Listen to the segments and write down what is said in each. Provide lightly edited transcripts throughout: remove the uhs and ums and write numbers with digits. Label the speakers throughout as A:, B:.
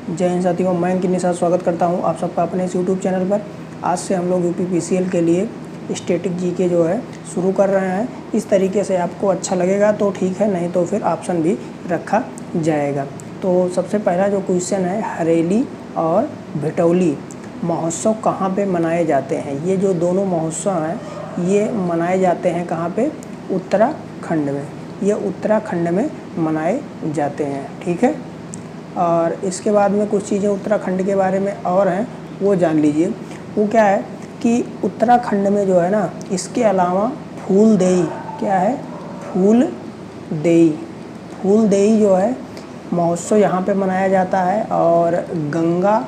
A: जय हिंद साथियों, मैं अंकित निषाद स्वागत करता हूं आप सबका अपने इस यूट्यूब चैनल पर। आज से हम लोग यूपीपीसीएल के लिए स्टैटिक जीके जो है शुरू कर रहे हैं। इस तरीके से आपको अच्छा लगेगा तो ठीक है, नहीं तो फिर ऑप्शन भी रखा जाएगा। तो सबसे पहला जो क्वेश्चन है, हरेली और भटौली महोत्सव कहाँ पे मनाए जाते हैं। ये जो दोनों महोत्सव हैं ये मनाए जाते हैं कहाँ पे? उत्तराखंड में। ये उत्तराखंड में मनाए जाते हैं, ठीक है। और इसके बाद में कुछ चीज़ें उत्तराखंड के बारे में और हैं, वो जान लीजिए। वो क्या है कि उत्तराखंड में जो है ना, इसके अलावा फूलदेई, क्या है? फूलदेई जो है महोत्सव यहाँ पे मनाया जाता है। और गंगा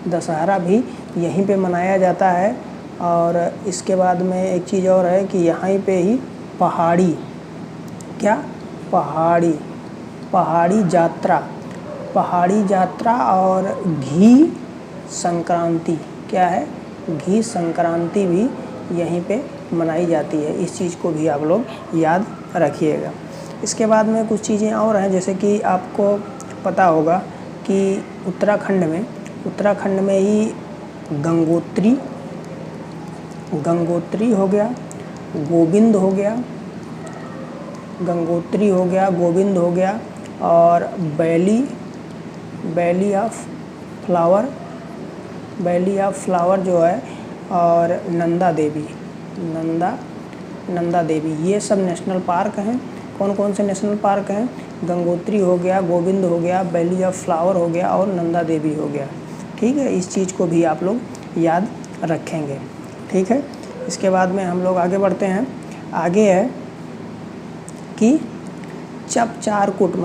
A: दशहरा भी यहीं पे मनाया जाता है। और इसके बाद में एक चीज़ और है कि यहाँ पे ही पहाड़ी जात्रा और घी संक्रांति, क्या है? घी संक्रांति भी यहीं पे मनाई जाती है। इस चीज़ को भी आप लोग याद रखिएगा। इसके बाद में कुछ चीज़ें और हैं, जैसे कि आपको पता होगा कि उत्तराखंड में ही गंगोत्री हो गया, गोविंद हो गया और वैली ऑफ फ्लावर जो है, और नंदा देवी, ये सब नेशनल पार्क हैं। कौन कौन से नेशनल पार्क हैं? गंगोत्री हो गया, गोविंद हो गया, वैली ऑफ फ्लावर हो गया और नंदा देवी हो गया, ठीक है। इस चीज़ को भी आप लोग याद रखेंगे, ठीक है। इसके बाद में हम लोग आगे बढ़ते हैं। आगे है कि चापचारकूट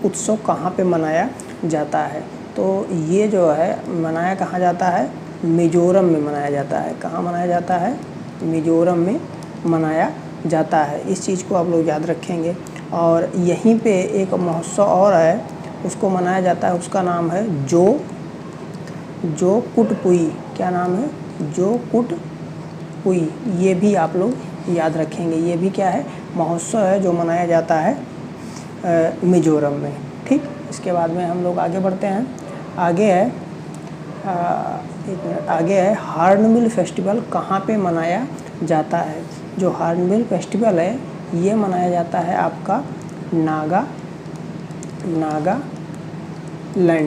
A: उत्सव कहाँ पे मनाया जाता है। तो ये जो है मनाया कहाँ जाता है? मिजोरम में मनाया जाता है। कहाँ मनाया जाता है? मिजोरम में मनाया जाता है। इस चीज़ को आप लोग याद रखेंगे। और यहीं पे एक महोत्सव और है, उसको मनाया जाता है, उसका नाम है जो कुटपुई। क्या नाम है? जो कुटपुई। ये भी आप लोग याद रखेंगे। ये भी क्या है? महोत्सव है जो मनाया जाता है मिजोरम में, ठीक। इसके बाद में हम लोग आगे बढ़ते हैं। आगे है हॉर्नबिल फेस्टिवल कहाँ पे मनाया जाता है। जो हॉर्नबिल फेस्टिवल है ये मनाया जाता है आपका नागालैंड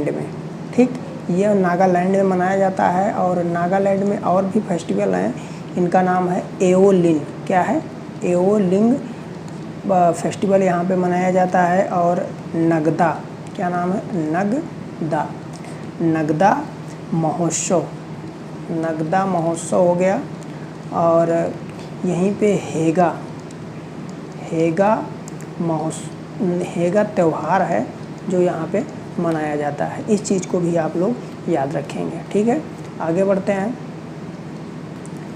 A: में, ठीक। ये नागालैंड में मनाया जाता है। और नागालैंड में और भी फेस्टिवल हैं, इनका नाम है एओलिंग। क्या है? एओलिंग फेस्टिवल यहाँ पे मनाया जाता है। और नगदा, क्या नाम है? नगदा महोत्सव हो गया। और यहीं पे हेगा त्यौहार है जो यहाँ पे मनाया जाता है। इस चीज़ को भी आप लोग याद रखेंगे, ठीक है। आगे बढ़ते हैं।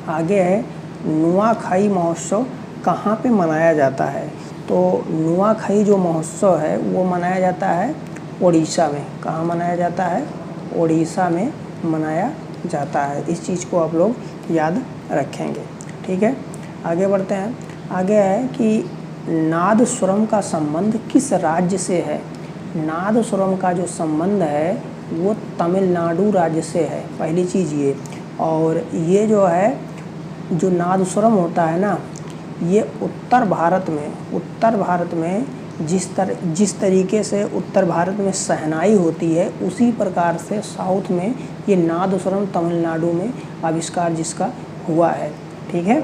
A: आगे है नुआखाई महोत्सव कहाँ पे मनाया जाता है। तो नुआखाई जो महोत्सव है वो मनाया जाता है उड़ीसा में। कहाँ मनाया जाता है? उड़ीसा में मनाया जाता है। इस चीज़ को आप लोग याद रखेंगे, ठीक है। आगे बढ़ते हैं। आगे है कि नादस्वरम का संबंध किस राज्य से है। नादस्वरम का जो संबंध है वो तमिलनाडु राज्य से है, पहली चीज़ ये। और ये जो है, जो नादस्वरम होता है ना, ये उत्तर भारत में जिस तरीके से उत्तर भारत में शहनाई होती है, उसी प्रकार से साउथ में ये नादस्वरम तमिलनाडु में आविष्कार जिसका हुआ है, ठीक है।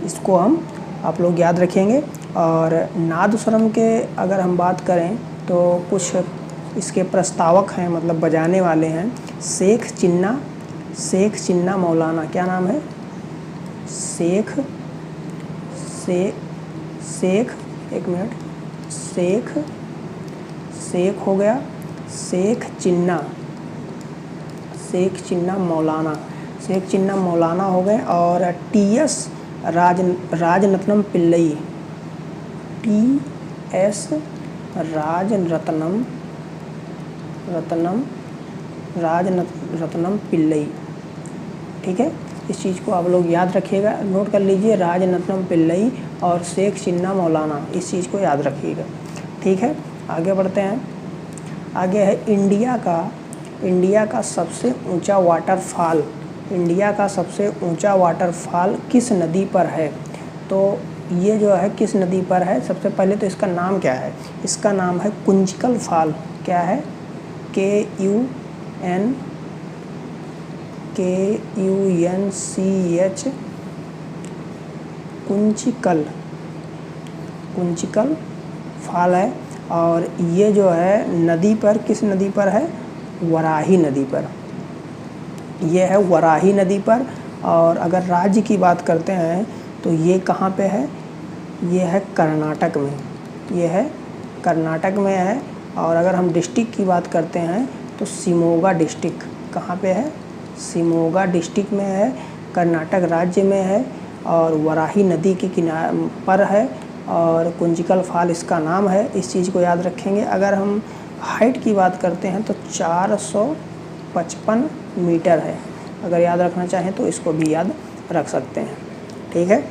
A: इसको आप लोग याद रखेंगे। और नादस्वरम के अगर हम बात करें तो कुछ इसके प्रस्तावक हैं, मतलब बजाने वाले हैं। शेख चिन्ना मौलाना। क्या नाम है? शेख हो गया, शेख चिन्ना मौलाना हो गए। और टीएस राजरत्नम पिल्लई, ठीक है। इस चीज़ को आप लोग याद रखिएगा, नोट कर लीजिए। राजरत्नम पिल्लई और शेख चिन्ना मौलाना, इस चीज़ को याद रखिएगा, ठीक है, आगे बढ़ते हैं। आगे है इंडिया का सबसे ऊंचा वाटरफॉल। इंडिया का सबसे ऊंचा वाटरफॉल किस नदी पर है? तो ये जो है किस नदी पर है, सबसे पहले तो इसका नाम क्या है? इसका नाम है कुंचिकल फॉल। क्या है? KUNCH कुंचिकल फॉल है। और ये जो है नदी पर, किस नदी पर है? वराही नदी पर। ये है वराही नदी पर। और अगर राज्य की बात करते हैं तो ये कहाँ पे है? ये है कर्नाटक में। ये है कर्नाटक में है। और अगर हम डिस्ट्रिक्ट की बात करते हैं तो शिमोगा डिस्ट्रिक्ट कहाँ पे है? शिमोगा डिस्ट्रिक्ट में है, कर्नाटक राज्य में है और वराही नदी के किनारे पर है और कुंचिकल फॉल इसका नाम है। इस चीज़ को याद रखेंगे। अगर हम हाइट की बात करते हैं तो 455 मीटर है। अगर याद रखना चाहें तो इसको भी याद रख सकते हैं। ठीक है,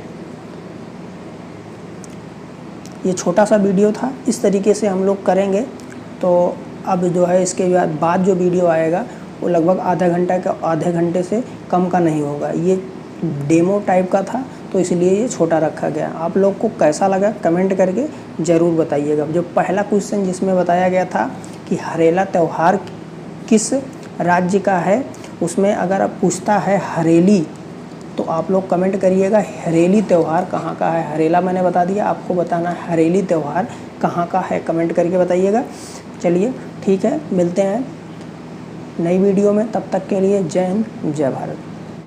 A: ये छोटा सा वीडियो था, इस तरीके से हम लोग करेंगे। तो अब जो है इसके बाद जो वीडियो आएगा वो लगभग आधे घंटे से कम का नहीं होगा। ये डेमो टाइप का था तो इसलिए ये छोटा रखा गया। आप लोग को कैसा लगा कमेंट करके ज़रूर बताइएगा। जो पहला क्वेश्चन जिसमें बताया गया था कि हरेला त्यौहार किस राज्य का है, उसमें अगर आप पूछता है हरेली तो आप लोग कमेंट करिएगा हरेली त्यौहार कहाँ का है। हरेला मैंने बता दिया, आपको बताना है हरेली त्यौहार कहाँ का है, कमेंट करके बताइएगा। चलिए ठीक है, मिलते हैं नई वीडियो में, तब तक के लिए जय हिंद जय भारत।